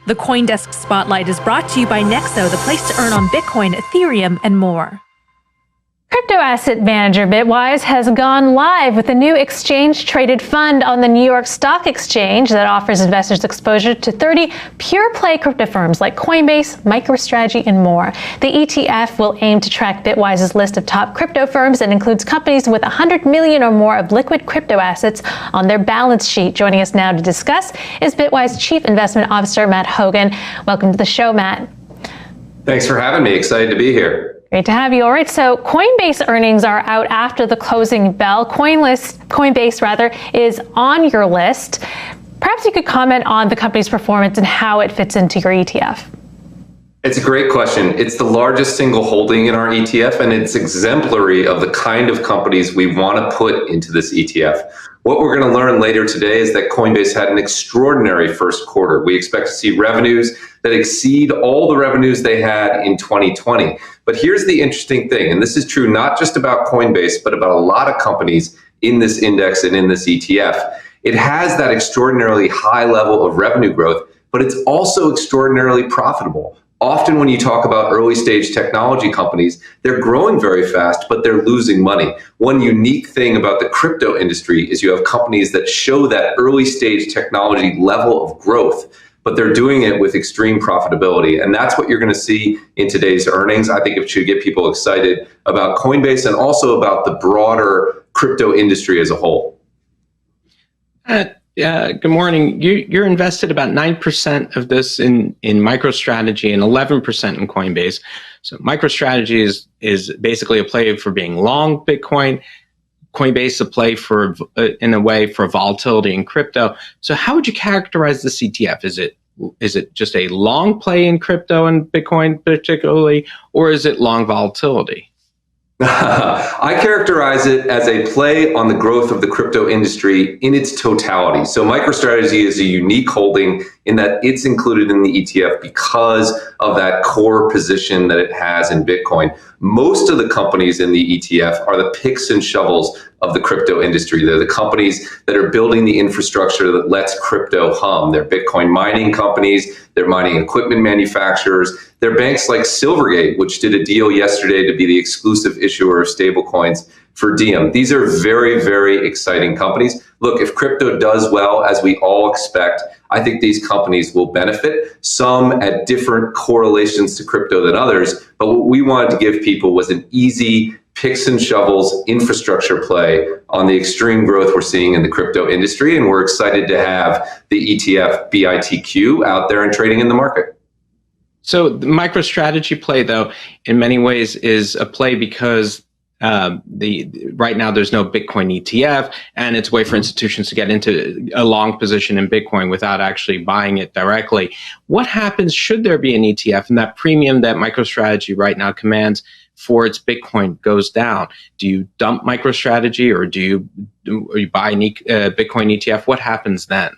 The CoinDesk Spotlight is brought to you by Nexo, the place to earn on Bitcoin, Ethereum, and more. Crypto asset manager Bitwise has gone live with a new exchange-traded fund on the New York Stock Exchange that offers investors exposure to 30 pure-play crypto firms like Coinbase, MicroStrategy, and more. The ETF will aim to track Bitwise's list of top crypto firms and includes companies with 100 million or more of liquid crypto assets on their balance sheet. Joining us now to discuss is Bitwise Chief Investment Officer Matt Hougan. Welcome to the show, Matt. Thanks for having me. Excited to be here. Great to have you. All right, so Coinbase earnings are out after the closing bell. Coinbase is on your list. Perhaps you could comment on the company's performance and how it fits into your ETF. It's a great question. It's the largest single holding in our ETF, and it's exemplary of the kind of companies we want to put into this ETF. What we're going to learn later today is that Coinbase had an extraordinary first quarter. We expect to see revenues that exceed all the revenues they had in 2020. But here's the interesting thing, and this is true not just about Coinbase, but about a lot of companies in this index and in this ETF. It has that extraordinarily high level of revenue growth, but it's also extraordinarily profitable. Often when you talk about early stage technology companies, they're growing very fast, but they're losing money. One unique thing about the crypto industry is you have companies that show that early stage technology level of growth, but they're doing it with extreme profitability. And that's what you're going to see in today's earnings. I think it should get people excited about Coinbase and also about the broader crypto industry as a whole. Good morning. You're invested about 9% of this in MicroStrategy and 11% in Coinbase. So MicroStrategy is basically a play for being long Bitcoin. Coinbase a play for, in a way, for volatility in crypto. So how would you characterize this ETF? Is it just a long play in crypto and Bitcoin particularly, or is it long volatility? I characterize it as a play on the growth of the crypto industry in its totality. So MicroStrategy is a unique holding in that it's included in the ETF because of that core position that it has in Bitcoin. Most of the companies in the ETF are the picks and shovels of the crypto industry. They're the companies that are building the infrastructure that lets crypto hum. They're Bitcoin mining companies, they're mining equipment manufacturers, they're banks like Silvergate, which did a deal yesterday to be the exclusive issuer of stablecoins for Diem. These are very, very exciting companies. Look, if crypto does well, as we all expect, I think these companies will benefit, some at different correlations to crypto than others. But what we wanted to give people was an easy picks and shovels infrastructure play on the extreme growth we're seeing in the crypto industry. And we're excited to have the ETF BITQ out there and trading in the market. So the MicroStrategy play, though, in many ways is a play because right now there's no Bitcoin ETF, and it's a way for institutions to get into a long position in Bitcoin without actually buying it directly. What happens should there be an ETF and that premium that MicroStrategy right now commands for its Bitcoin goes down? Do you dump MicroStrategy or do you buy a Bitcoin ETF? What happens then?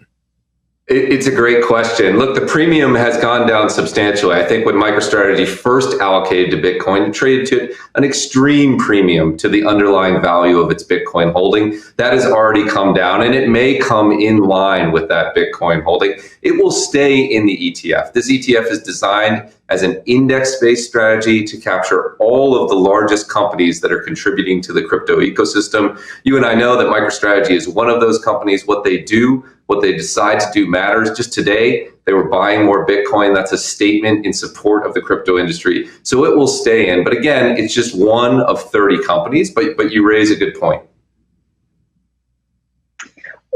It's a great question. Look, the premium has gone down substantially. I think when MicroStrategy first allocated to Bitcoin, it traded to an extreme premium to the underlying value of its Bitcoin holding. That has already come down, and it may come in line with that Bitcoin holding. It will stay in the ETF. This ETF is designed as an index-based strategy to capture all of the largest companies that are contributing to the crypto ecosystem. You and I know that MicroStrategy is one of those companies. What they do, what they decide to do matters. Just today, they were buying more Bitcoin. That's a statement in support of the crypto industry. So it will stay in. But again, it's just one of 30 companies, but you raise a good point.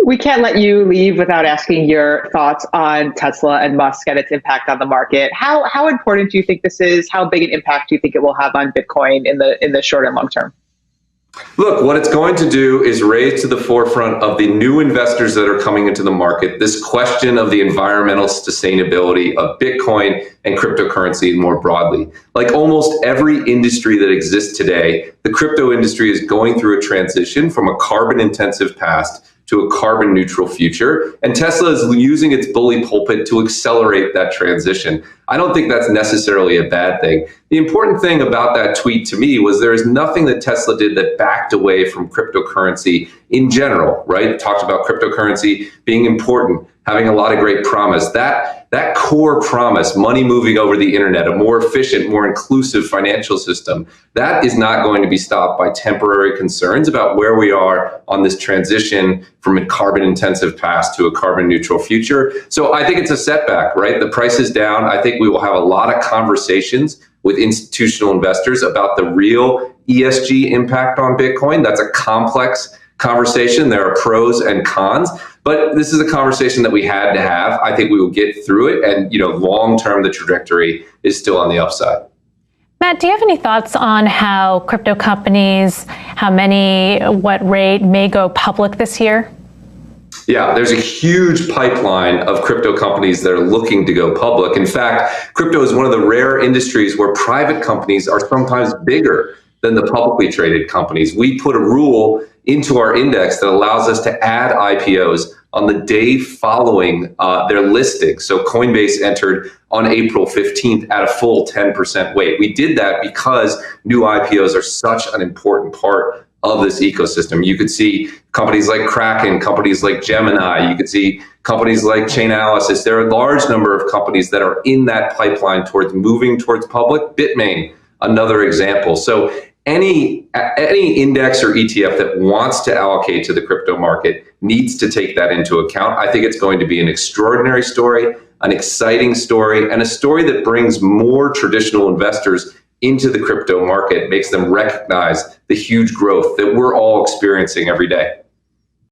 We can't let you leave without asking your thoughts on Tesla and Musk and its impact on the market. How important do you think this is? How big an impact do you think it will have on Bitcoin in the short and long term? Look, what it's going to do is raise to the forefront of the new investors that are coming into the market this question of the environmental sustainability of Bitcoin and cryptocurrency more broadly. Like almost every industry that exists today, the crypto industry is going through a transition from a carbon-intensive past to a carbon neutral future. And Tesla is using its bully pulpit to accelerate that transition. I don't think that's necessarily a bad thing. The important thing about that tweet to me was there is nothing that Tesla did that backed away from cryptocurrency in general, right? It talked about cryptocurrency being important, having a lot of great promise. That that core promise, money moving over the internet, a more efficient, more inclusive financial system, that is not going to be stopped by temporary concerns about where we are on this transition from a carbon intensive past to a carbon neutral future. So I think it's a setback, right? The price is down. I think we will have a lot of conversations with institutional investors about the real ESG impact on Bitcoin. That's a complex conversation. There are pros and cons, but this is a conversation that we had to have. I think we will get through it. And, long term, the trajectory is still on the upside. Matt, do you have any thoughts on how crypto companies, how many, what rate may go public this year? Yeah, there's a huge pipeline of crypto companies that are looking to go public. In fact, crypto is one of the rare industries where private companies are sometimes bigger than the publicly traded companies. We put a rule into our index that allows us to add IPOs on the day following their listing. So Coinbase entered on April 15th at a full 10% weight. We did that because new IPOs are such an important part of this ecosystem. You could see companies like Kraken, companies like Gemini, you could see companies like Chainalysis. There are a large number of companies that are in that pipeline towards moving towards public. Bitmain, another example. So any index or ETF that wants to allocate to the crypto market needs to take that into account. I think it's going to be an extraordinary story, an exciting story, and a story that brings more traditional investors into the crypto market, makes them recognize the huge growth that we're all experiencing every day.